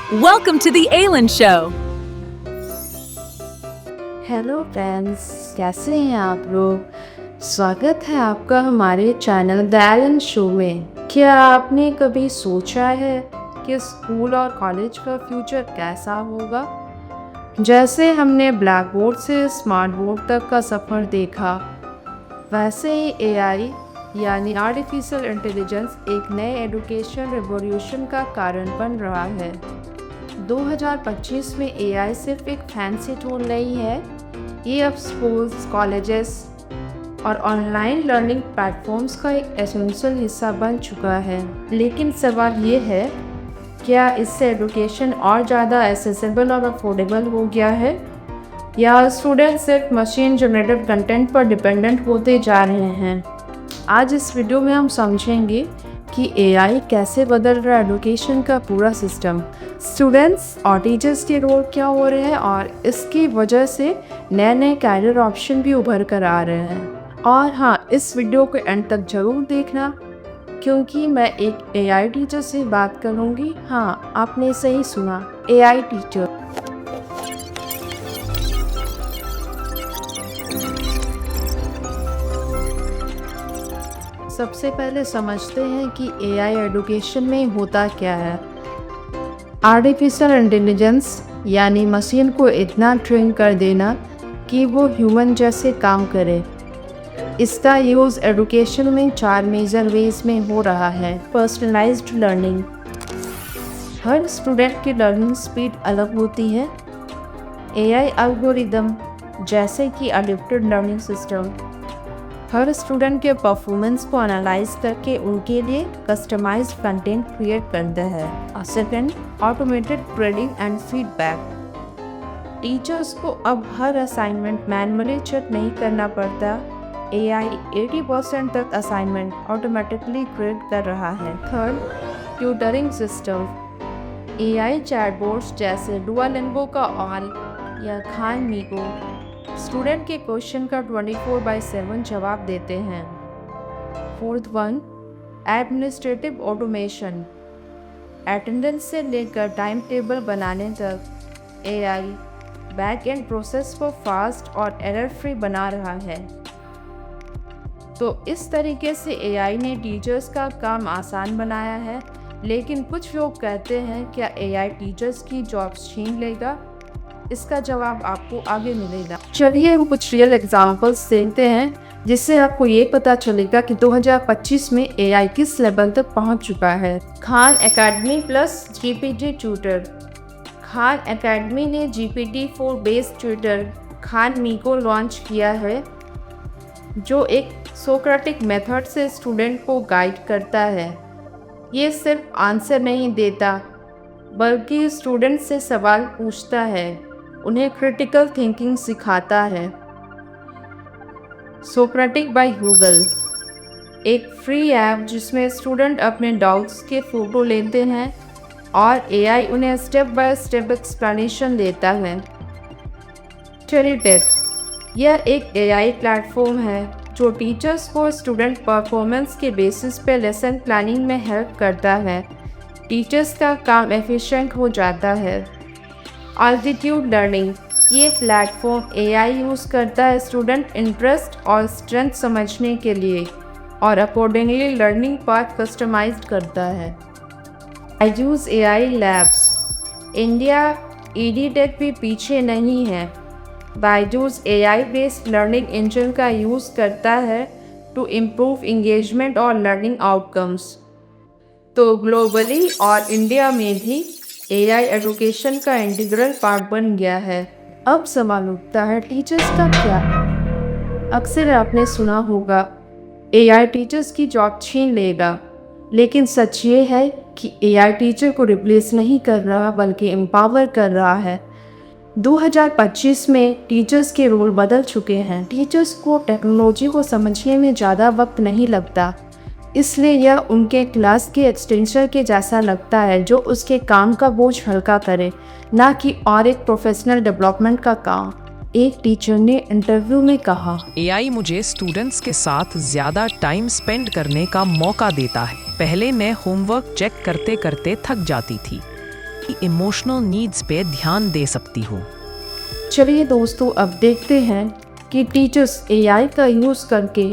Welcome to the Aylin Show. Hello friends, कैसे हैं आप लोग। स्वागत है आपका हमारे चैनल द एलन शो में। क्या आपने कभी सोचा है कि स्कूल और कॉलेज का फ्यूचर कैसा होगा? जैसे हमने ब्लैक बोर्ड से स्मार्ट बोर्ड तक का सफ़र देखा, वैसे ही एआई यानी आर्टिफिशियल इंटेलिजेंस एक नए एजुकेशन रिवॉल्यूशन का कारण बन रहा है। 2025 में एआई सिर्फ एक फैंसी टूल नहीं है, ये अब स्कूल्स, कॉलेजेस और ऑनलाइन लर्निंग प्लेटफॉर्म्स का एक एसेंशियल हिस्सा बन चुका है। लेकिन सवाल ये है, क्या इससे एजुकेशन और ज़्यादा एक्सेसिबल और अफोर्डेबल हो गया है, या स्टूडेंट सिर्फ मशीन जनरेटेड कंटेंट पर डिपेंडेंट होते जा रहे हैं? आज इस वीडियो में हम समझेंगे कि एआई कैसे बदल रहा है एजुकेशन का पूरा सिस्टम, स्टूडेंट्स और टीचर्स के रोल क्या हो रहे हैं, और इसकी वजह से नए नए कैरियर ऑप्शन भी उभर कर आ रहे हैं। और हाँ, इस वीडियो को एंड तक ज़रूर देखना, क्योंकि मैं एक एआई टीचर से बात करूँगी। हाँ, आपने सही सुना, एआई टीचर। सबसे पहले समझते हैं कि एआई एजुकेशन में होता क्या है। आर्टिफिशियल इंटेलिजेंस यानी मशीन को इतना ट्रेन कर देना कि वो ह्यूमन जैसे काम करे। इसका यूज़ एजुकेशन में 4 मेजर वेज में हो रहा है। पर्सनलाइज्ड लर्निंग, हर स्टूडेंट की लर्निंग स्पीड अलग होती है। एआई एल्गोरिदम जैसे कि अडैप्टिव लर्निंग सिस्टम हर स्टूडेंट के परफॉर्मेंस को एनालाइज करके उनके लिए कस्टमाइज्ड कंटेंट क्रिएट करता है। Second, automated grading and feedback, teachers को अब हर असाइनमेंट मैनुअली चेक नहीं करना पड़ता। एआई 80% तक असाइनमेंट ऑटोमेटिकली ग्रेड कर रहा है। Third, tutoring system, AI chatbots जैसे डुओलिंगो का ऑल या खान मीगो स्टूडेंट के क्वेश्चन का 24/7 जवाब देते हैं। Fourth one, administrative automation, attendance से लेकर टाइम टेबल बनाने तक एआई बैक एंड प्रोसेस को फास्ट और एरर फ्री बना रहा है। तो इस तरीके से एआई ने टीचर्स का काम आसान बनाया है। लेकिन कुछ लोग कहते हैं, क्या एआई टीचर्स की जॉब्स छीन लेगा? इसका जवाब आपको आगे मिलेगा। चलिए हम कुछ रियल एग्जांपल्स देखते हैं, जिससे आपको ये पता चलेगा कि 2025 में एआई किस लेवल तक पहुंच चुका है। Khan academy plus GPT tutor, Khan academy ने GPT-4 based tutor Khan मीको launch किया है, जो एक सोक्रेटिक मेथड से स्टूडेंट को गाइड करता है। ये सिर्फ आंसर नहीं देता, बल्कि स्टूडेंट से सवाल पूछता है, उन्हें क्रिटिकल थिंकिंग सिखाता है। सोक्रेटिक बाय गूगल, एक फ्री ऐप जिसमें स्टूडेंट अपने डाउट्स के फ़ोटो लेते हैं और एआई उन्हें स्टेप बाय स्टेप एक्सप्लेनेशन देता है। टेलीटेक, यह एक एआई प्लेटफॉर्म है जो टीचर्स को स्टूडेंट परफॉर्मेंस के बेसिस पे लेसन प्लानिंग में हेल्प करता है। टीचर्स का काम एफिशिएंट हो जाता है। अल्टीट्यूड लर्निंग, ये प्लेटफॉर्म एआई यूज़ करता है स्टूडेंट इंटरेस्ट और स्ट्रेंथ समझने के लिए और अकॉर्डिंगली लर्निंग पाथ कस्टमाइज्ड करता है। Byju's AI labs, India EdTech भी पीछे नहीं है। Byju's AI based learning engine का यूज़ करता है टू इम्प्रूव इंगेजमेंट और लर्निंग आउटकम्स। तो ग्लोबली और इंडिया में भी एआई एजुकेशन का इंटीग्रल पार्ट बन गया है। अब सवाल उठता है, टीचर्स का क्या? अक्सर आपने सुना होगा, एआई टीचर्स की जॉब छीन लेगा। लेकिन सच ये है कि एआई टीचर को रिप्लेस नहीं कर रहा, बल्कि एम्पावर कर रहा है। 2025 में टीचर्स के रोल बदल चुके हैं। टीचर्स को टेक्नोलॉजी को समझने में ज़्यादा वक्त नहीं लगता, इसलिए यह उनके क्लास के एक्सटेंशन के जैसा लगता है, जो उसके काम का बोझ हल्का करे, ना कि और एक प्रोफेशनल डेवलपमेंट का काम। एक टीचर ने इंटरव्यू में कहा, एआई मुझे स्टूडेंट्स के साथ ज़्यादा टाइम स्पेंड करने का मौका देता है। पहले मैं होमवर्क चेक करते करते थक जाती थी, की इमोशनल नीड्स पे ध्यान दे सकती हूँ। चलिए दोस्तों, अब देखते हैं कि टीचर्स एआई का यूज़ करके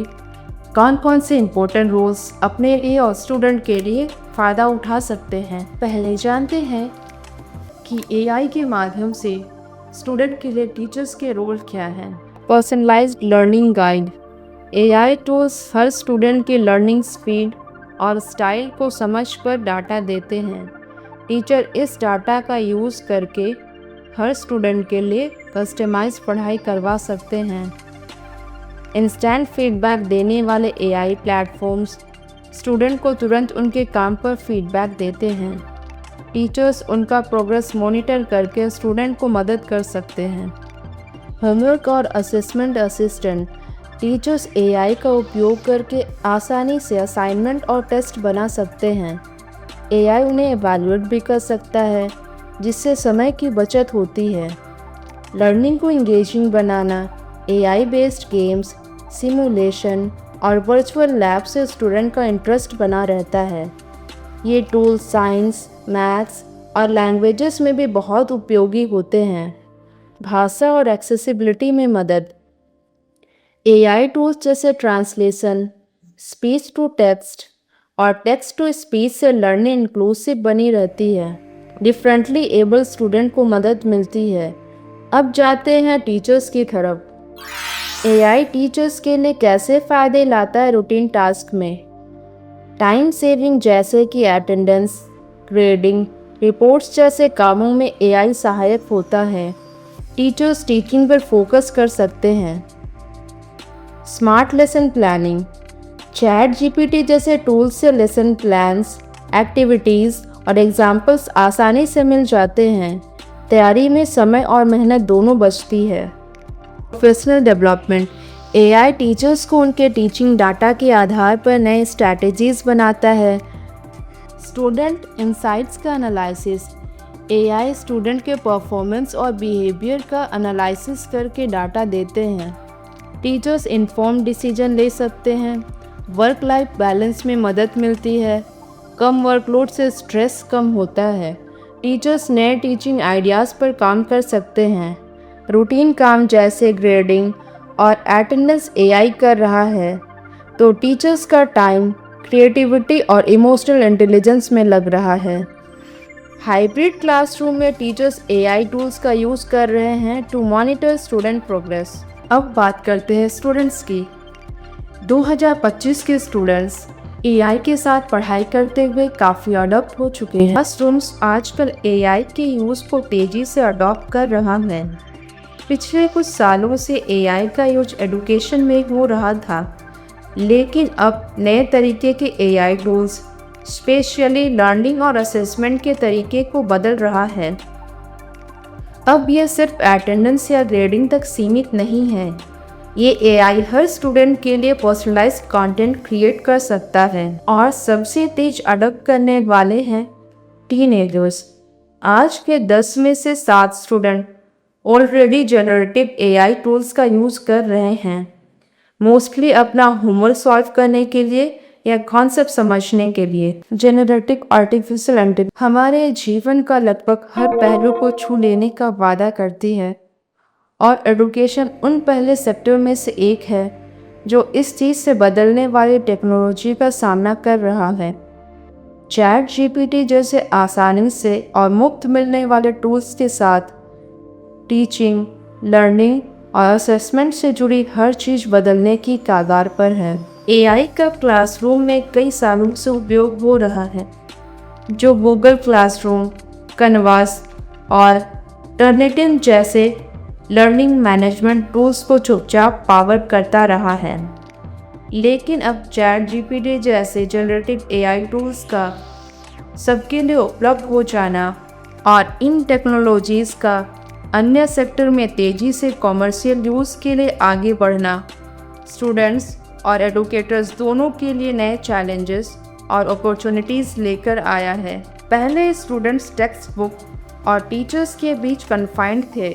कौन कौन से इम्पोर्टेंट रोल्स अपने लिए और स्टूडेंट के लिए फ़ायदा उठा सकते हैं। पहले जानते हैं कि एआई के माध्यम से स्टूडेंट के लिए टीचर्स के रोल क्या हैं। Personalised learning guide. AI tools हर स्टूडेंट की लर्निंग स्पीड और स्टाइल को समझकर डाटा देते हैं। टीचर इस डाटा का यूज़ करके हर स्टूडेंट के लिए कस्टमाइज पढ़ाई करवा सकते हैं। इंस्टेंट फीडबैक देने वाले एआई प्लेटफॉर्म्स स्टूडेंट को तुरंत उनके काम पर फीडबैक देते हैं। टीचर्स उनका प्रोग्रेस मॉनिटर करके स्टूडेंट को मदद कर सकते हैं। होमवर्क और असेसमेंट असिस्टेंट। टीचर्स एआई का उपयोग करके आसानी से असाइनमेंट और टेस्ट बना सकते हैं। एआई उन्हें एवेलुएट भी कर सकता है, जिससे समय की बचत होती है। लर्निंग को इंगेजिंग बनाना। एआई बेस्ड गेम्स, सिमुलेशन और वर्चुअल लैब से स्टूडेंट का इंटरेस्ट बना रहता है। ये टूल साइंस, मैथ्स और लैंग्वेजेस में भी बहुत उपयोगी होते हैं। भाषा और एक्सेसिबिलिटी में मदद। एआई टूल्स जैसे ट्रांसलेशन, स्पीच टू टेक्स्ट और टेक्स्ट टू स्पीच से लर्निंग इंक्लूसिव बनी रहती है। डिफरेंटली एबल स्टूडेंट को मदद मिलती है। अब जाते हैं टीचर्स की तरफ। एआई टीचर्स के लिए कैसे फ़ायदे लाता है रूटीन टास्क में। टाइम सेविंग जैसे कि अटेंडेंस, ग्रेडिंग, रिपोर्ट्स जैसे कामों में एआई सहायक होता है। टीचर्स टीचिंग पर फोकस कर सकते हैं। Smart lesson planning. Chat GPT जैसे टूल्स से लेसन प्लान्स, एक्टिविटीज़ और एग्जाम्पल्स आसानी से मिल जाते हैं। तैयारी में समय और मेहनत दोनों बचती है। Professional development. एआई टीचर्स को उनके टीचिंग डाटा के आधार पर नए स्ट्रैटेजीज़ बनाता है। स्टूडेंट इंसाइट्स का एनालिसिस। एआई स्टूडेंट के परफॉर्मेंस और बिहेवियर का एनालिसिस करके डाटा देते हैं। टीचर्स इन्फॉर्म्ड डिसीजन ले सकते हैं। वर्क लाइफ बैलेंस में मदद मिलती है। कम वर्कलोड से स्ट्रेस कम होता है। टीचर्स नए टीचिंग आइडियाज़ पर काम कर सकते हैं। रूटीन काम जैसे ग्रेडिंग और अटेंडेंस एआई कर रहा है, तो टीचर्स का टाइम क्रिएटिविटी और इमोशनल इंटेलिजेंस में लग रहा है। हाइब्रिड क्लासरूम में टीचर्स एआई टूल्स का यूज़ कर रहे हैं टू मॉनिटर स्टूडेंट प्रोग्रेस। अब बात करते हैं स्टूडेंट्स की। 2025 के स्टूडेंट्स एआई के साथ पढ़ाई करते हुए काफ़ी अडॉप्ट हो चुके हैं। क्लासरूम्स आजकल एआई के यूज़ को तेज़ी से अडॉप्ट कर रहा है। पिछले कुछ सालों से एआई का यूज एजुकेशन में हो रहा था, लेकिन अब नए तरीके के एआई टूल्स स्पेशली लर्निंग और असेसमेंट के तरीके को बदल रहा है। अब यह सिर्फ अटेंडेंस या ग्रेडिंग तक सीमित नहीं है। ये एआई हर स्टूडेंट के लिए पर्सनलाइज्ड कंटेंट क्रिएट कर सकता है। और सबसे तेज अडॉप्ट करने वाले हैं टीनेजर्स। आज के 10 में से 7 student already generative AI tools का यूज़ कर रहे हैं, मोस्टली अपना होमवर्क सॉल्व करने के लिए या कॉन्सेप्ट समझने के लिए। जनरेटिव आर्टिफिशियल इंटेलिजेंस हमारे जीवन का लगभग हर पहलू को छू लेने का वादा करती है, और एजुकेशन उन पहले सेक्टर में से एक है जो इस चीज़ से बदलने वाली टेक्नोलॉजी का सामना कर रहा है। चैट जीपीटी जैसे आसानी से और मुफ्त मिलने वाले टूल्स के साथ टीचिंग, लर्निंग और असेसमेंट से जुड़ी हर चीज़ बदलने की कगार पर है। एआई का क्लासरूम में कई सालों से उपयोग हो रहा है, जो गूगल क्लासरूम, कनवास और टर्निटिन जैसे लर्निंग मैनेजमेंट टूल्स को चुपचाप पावर करता रहा है। लेकिन अब चैट जीपीटी जैसे जनरेटिव एआई टूल्स का सबके लिए उपलब्ध हो जाना और इन टेक्नोलॉजीज़ का अन्य सेक्टर में तेज़ी से कॉमर्शियल यूज़ के लिए आगे बढ़ना स्टूडेंट्स और एडुकेटर्स दोनों के लिए नए चैलेंजेस और अपॉर्चुनिटीज़ लेकर आया है। पहले स्टूडेंट्स टेक्स्ट बुक और टीचर्स के बीच कन्फाइंड थे।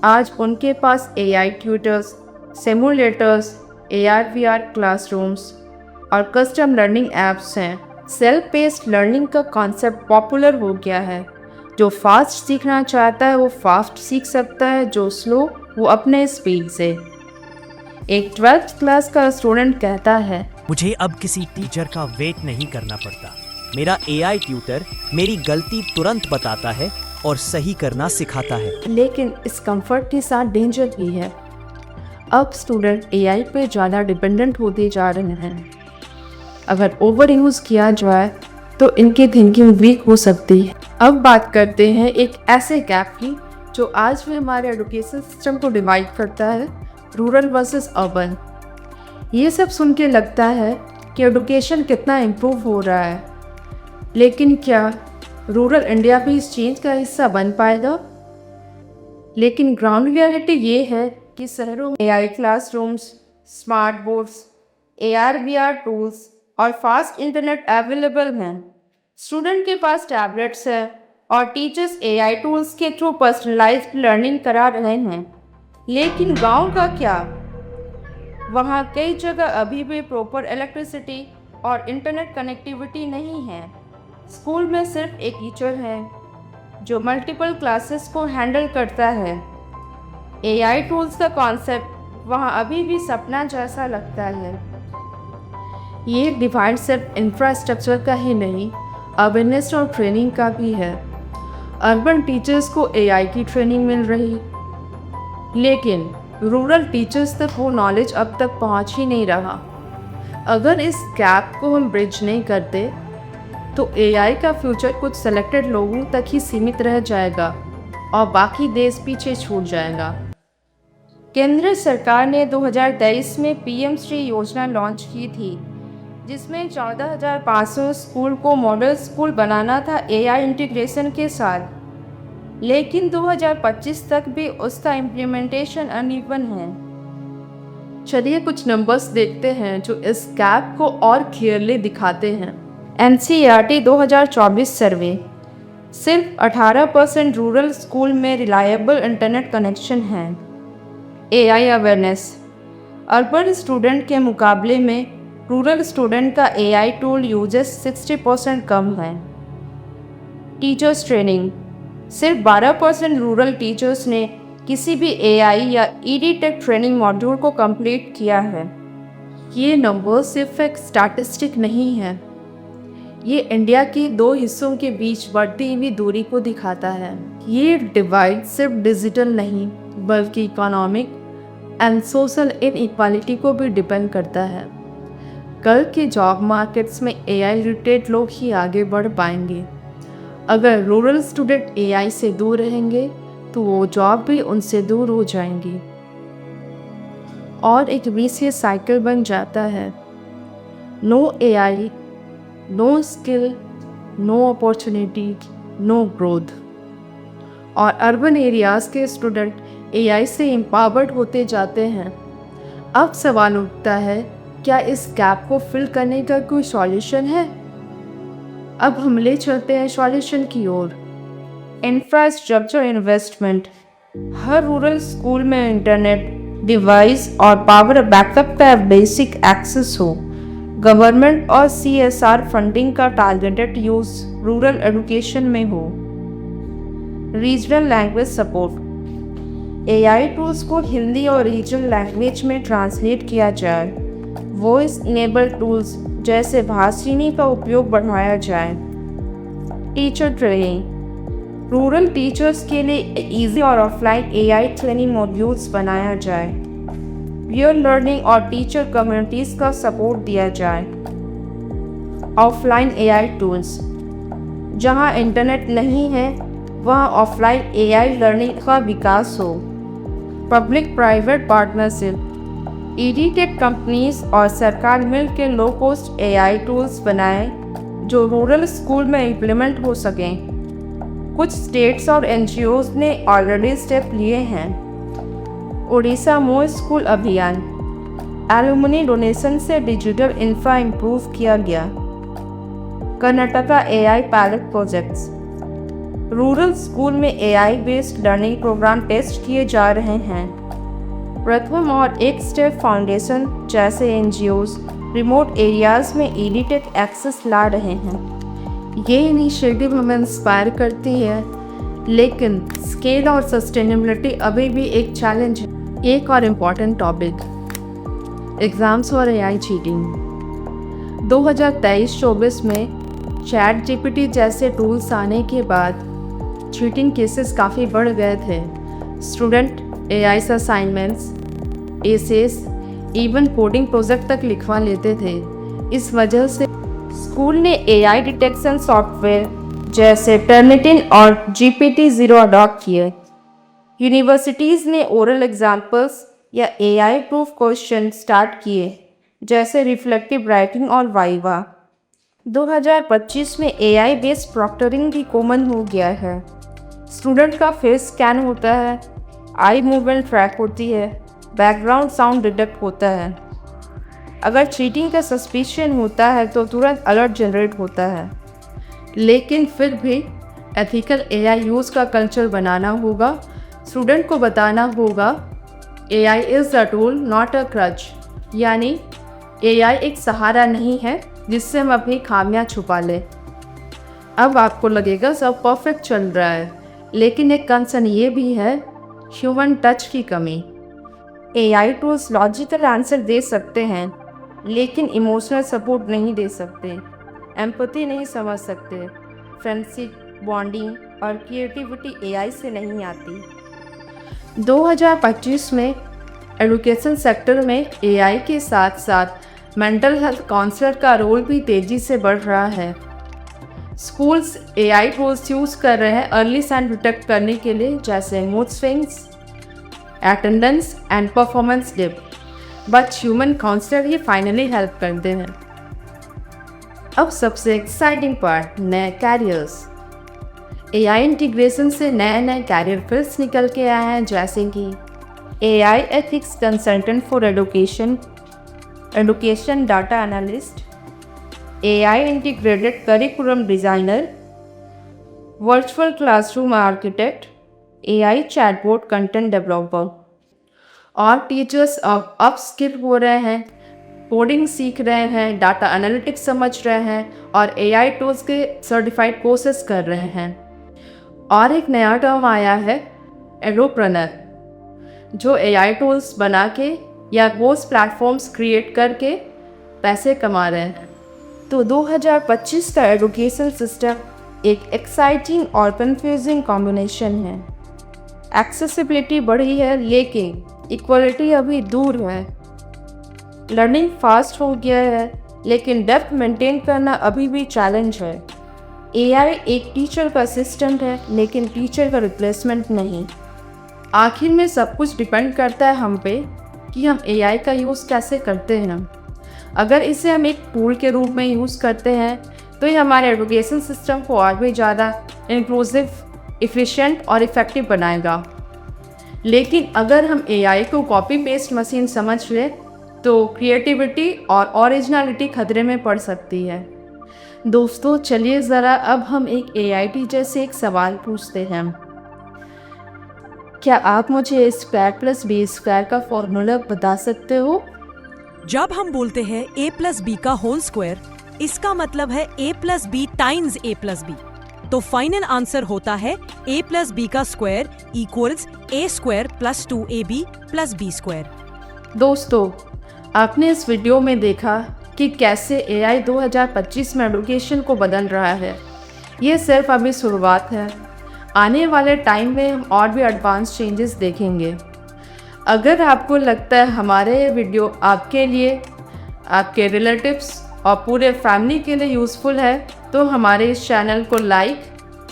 आज उनके पास AI tutors, simulators, AR/VR classrooms और कस्टम लर्निंग ऐप्स हैं। सेल्फ पेस्ड लर्निंग का कॉन्सेप्ट पॉपुलर हो गया है। जो फास्ट सीखना चाहता है वो फास्ट सीख सकता है, जो स्लो वो अपने स्पीड से। एक 12th क्लास का स्टूडेंट कहता है, मुझे अब किसी टीचर का वेट नहीं करना पड़ता। मेरा AI ट्यूटर मेरी गलती तुरंत बताता है और सही करना सिखाता है। लेकिन इस कंफर्ट के साथ डेंजर भी है। अब स्टूडेंट AI पे ज़्यादा डिपेंडेंट होते जा रहे हैं। अगर ओवर यूज़ किया जाए तो इनकी थिंकिंग वीक हो सकती है। अब बात करते हैं एक ऐसे गैप की जो आज भी हमारे एजुकेशन सिस्टम को डिवाइड करता है, रूरल वर्सेस अर्बन। ये सब सुन के लगता है कि एजुकेशन कितना इम्प्रूव हो रहा है, लेकिन क्या रूरल इंडिया भी इस चेंज का हिस्सा बन पाएगा? लेकिन ग्राउंड रियलिटी ये है कि शहरों में AI classrooms, smart boards, AR/VR tools और फास्ट इंटरनेट अवेलेबल हैं। स्टूडेंट के पास टैबलेट्स हैं और टीचर्स AI टूल्स के थ्रू पर्सनलाइज्ड लर्निंग करा रहे हैं। लेकिन गांव का क्या? वहाँ कई जगह अभी भी प्रॉपर इलेक्ट्रिसिटी और इंटरनेट कनेक्टिविटी नहीं है। स्कूल में सिर्फ एक टीचर है जो मल्टीपल क्लासेस को हैंडल करता है। AI टूल्स का कॉन्सेप्ट वहाँ अभी भी सपना जैसा लगता है। ये डिवाइड सिर्फ इंफ्रास्ट्रक्चर का ही नहीं, अवेयरनेस और ट्रेनिंग का भी है। अर्बन टीचर्स को AI की ट्रेनिंग मिल रही, लेकिन रूरल टीचर्स तक वो नॉलेज अब तक पहुंच ही नहीं रहा। अगर इस गैप को हम ब्रिज नहीं करते तो AI का फ्यूचर कुछ सेलेक्टेड लोगों तक ही सीमित रह जाएगा और बाकी देश पीछे छूट जाएगा। केंद्र सरकार ने 2023 में PM श्री योजना लॉन्च की थी, जिसमें 14,500 स्कूल को मॉडल स्कूल बनाना था AI इंटीग्रेशन के साथ। लेकिन 2025 तक भी उसका इम्प्लीमेंटेशन अनइवन है। चलिए कुछ नंबर्स देखते हैं जो इस गैप को और क्लियरली दिखाते हैं। NCERT 2024 सर्वे, सिर्फ 18% रूरल स्कूल में रिलायबल इंटरनेट कनेक्शन है। AI अवेयरनेस, अर्बन स्टूडेंट के मुकाबले में रूरल स्टूडेंट का AI टूल यूजेस 60% कम है। टीचर्स ट्रेनिंग, सिर्फ 12% रूरल टीचर्स ने किसी भी AI या EdTech ट्रेनिंग मॉड्यूल को कंप्लीट किया है। ये नंबर सिर्फ एक स्टैटिस्टिक नहीं है, ये इंडिया के दो हिस्सों के बीच बढ़ती हुई दूरी को दिखाता है। ये डिवाइड सिर्फ डिजिटल नहीं बल्कि इकोनॉमिक एंड सोशल इनइक्वालिटी को भी डिपेंड करता है। कल के जॉब मार्केट्स में AI रिलेटेड लोग ही आगे बढ़ पाएंगे। अगर रूरल स्टूडेंट AI से दूर रहेंगे तो वो जॉब भी उनसे दूर हो जाएंगी और एक विशियस साइकिल बन जाता है। No AI, no skill, no opportunity, no growth. और अर्बन एरियाज़ के स्टूडेंट AI से एम्पावर्ड होते जाते हैं। अब सवाल उठता है, क्या इस गैप को फिल करने का कोई सॉल्यूशन है? अब हम ले चलते हैं सॉल्यूशन की ओर। इंफ्रास्ट्रक्चर इन्वेस्टमेंट, हर रूरल स्कूल में इंटरनेट, डिवाइस और पावर बैकअप का बेसिक एक्सेस हो। गवर्नमेंट और CSR फंडिंग का टारगेटेड यूज रूरल एजुकेशन में हो। Regional language support, AI tools को हिंदी और रीजनल लैंग्वेज में ट्रांसलेट किया जाए। वॉइस इनेबल टूल्स जैसे भाषिणी का उपयोग बढ़ाया जाए। टीचर ट्रेनिंग, रूरल टीचर्स के लिए इजी और ऑफलाइन AI ट्रेनिंग मॉड्यूल्स बनाया जाए। पीयर लर्निंग और टीचर कम्युनिटीज़ का सपोर्ट दिया जाए। ऑफलाइन AI टूल्स, जहां इंटरनेट नहीं है वहां ऑफलाइन AI लर्निंग का विकास हो। Public private partnership, EdTech companies और सरकार मिलकर लो कॉस्ट AI टूल्स बनाएं जो रूरल स्कूल में इम्प्लीमेंट हो सकें। कुछ स्टेट्स और NGOs ने ऑलरेडी स्टेप लिए हैं। उड़ीसा मोर स्कूल अभियान, एलुमनी डोनेशन से डिजिटल इंफ्रा इम्प्रूव किया गया। Karnataka AI pilot projects, rural school में AI based learning program test किए जा रहे हैं। प्रथम और एक स्टेप फाउंडेशन जैसे NGOs रिमोट एरियाज़ में EdTech एक्सेस ला रहे हैं। ये इनिशिएटिव हमें इंस्पायर करती है लेकिन स्केल और सस्टेनेबिलिटी अभी भी एक चैलेंज है। एक और इम्पॉर्टेंट टॉपिक, एग्ज़ाम्स और AI चीटिंग। 2023-24 में चैट जीपीटी जैसे टूल्स आने के बाद चीटिंग केसेस काफ़ी बढ़ गए थे। स्टूडेंट AI से assignments, essays, even coding project तक लिखवा लेते थे। इस वजह से स्कूल ने AI डिटेक्शन सॉफ्टवेयर जैसे टर्निटिन और GPT-0 अडॉप्ट किए। यूनिवर्सिटीज़ ने ओरल एग्जाम्पल्स या AI प्रूफ क्वेश्चन स्टार्ट किए, जैसे रिफ्लेक्टिव राइटिंग और वाइवा। 2025 में AI बेस्ड प्रॉक्टरिंग भी कॉमन हो गया है। स्टूडेंट का फेस स्कैन होता है, आई मूवमेंट ट्रैक होती है, बैकग्राउंड साउंड डिटेक्ट होता है। अगर चीटिंग का सस्पिशन होता है तो तुरंत अलर्ट जनरेट होता है। लेकिन फिर भी एथिकल AI यूज़ का कल्चर बनाना होगा। स्टूडेंट को बताना होगा AI is a tool not a crutch, यानी AI एक सहारा नहीं है जिससे हम अपनी खामियां छुपा लें। अब आपको लगेगा सब परफेक्ट चल रहा है, लेकिन एक कंसर्न ये भी है, ह्यूमन टच की कमी। AI टूल्स लॉजिकल आंसर दे सकते हैं, लेकिन इमोशनल सपोर्ट नहीं दे सकते, एम्पैथी नहीं समझ सकते। फ्रेंडशिप, बॉन्डिंग और क्रिएटिविटी AI से नहीं आती। 2025 में एजुकेशन सेक्टर में AI के साथ साथ मेंटल हेल्थ काउंसलर का रोल भी तेज़ी से बढ़ रहा है। स्कूल्स AI टूल्स यूज़ कर रहे हैं अर्ली साइन डिटेक्ट करने के लिए, जैसे mood swings, attendance and performance dip. But human counsellor ही फाइनली हेल्प करते हैं। अब सबसे एक्साइटिंग पार्ट, नए कैरियर्स। AI इंटीग्रेशन से नए नए कैरियर फील्ड्स निकल के आए हैं, जैसे कि AI ethics consultant for education data analyst, AI integrated curriculum designer, virtual classroom architect, AI chatbot content developer. और टीचर्स अब अपस्किल हो रहे हैं, कोडिंग सीख रहे हैं, डाटा एनालिटिक्स समझ रहे हैं और AI टूल्स के सर्टिफाइड कोर्सेज कर रहे हैं। और एक नया टर्म आया है, एडोप्रेन्योर, जो AI टूल्स बना के या कोर्स प्लेटफॉर्म्स क्रिएट करके पैसे कमा रहे हैं। तो 2025 का एजुकेशन सिस्टम एक एक्साइटिंग और कंफ्यूजिंग कॉम्बिनेशन है। एक्सेसिबिलिटी बढ़ी है, लेकिन इक्वलिटी अभी दूर है। लर्निंग फास्ट हो गया है, लेकिन डेप्थ मेंटेन करना अभी भी चैलेंज है। AI एक टीचर का असिस्टेंट है, लेकिन टीचर का रिप्लेसमेंट नहीं। आखिर में सब कुछ डिपेंड करता है हम पे कि हम AI का यूज़ कैसे करते हैं। अगर इसे हम एक टूल के रूप में यूज़ करते हैं तो ये हमारे एजुकेशन सिस्टम को और भी ज़्यादा इंक्लूसिव, इफ़िशिएंट और इफ़ेक्टिव बनाएगा। लेकिन अगर हम AI को कॉपी पेस्ट मशीन समझ लें तो क्रिएटिविटी और ओरिजिनलिटी खतरे में पड़ सकती है। दोस्तों, चलिए ज़रा अब हम एक AI टीचर से एक सवाल पूछते हैं। क्या आप मुझे A² + B² का फॉर्मूला बता सकते हो? जब हम बोलते हैं A+B का होल स्क्वायर, इसका मतलब है A+B टाइम्स A+B। तो फाइनल आंसर होता है A+B का square equals A² + 2AB + B²। दोस्तों, आपने इस वीडियो में देखा कि कैसे AI 2025 में एजुकेशन को बदल रहा है। ये सिर्फ अभी शुरुआत है। आने वाले टाइम में हम और भी एडवांस चेंजेस देखेंगे। अगर आपको लगता है हमारे ये वीडियो आपके लिए, आपके रिलेटिव्स और पूरे फैमिली के लिए यूज़फुल है, तो हमारे इस चैनल को लाइक,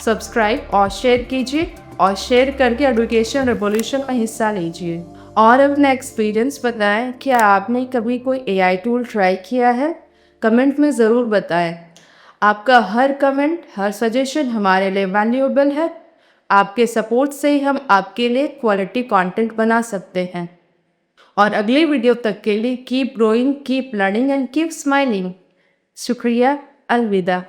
सब्सक्राइब और शेयर कीजिए और शेयर करके एजुकेशन रिवॉल्यूशन में हिस्सा लीजिए। और अपना एक्सपीरियंस बताएं। क्या आपने कभी कोई AI टूल ट्राई किया है? कमेंट में ज़रूर बताएं। आपका हर कमेंट, हर सजेशन हमारे लिए वैल्यूएबल है। आपके सपोर्ट से ही हम आपके लिए क्वालिटी कंटेंट बना सकते हैं। और अगले वीडियो तक के लिए keep growing, keep learning and keep smiling. शुक्रिया, अलविदा।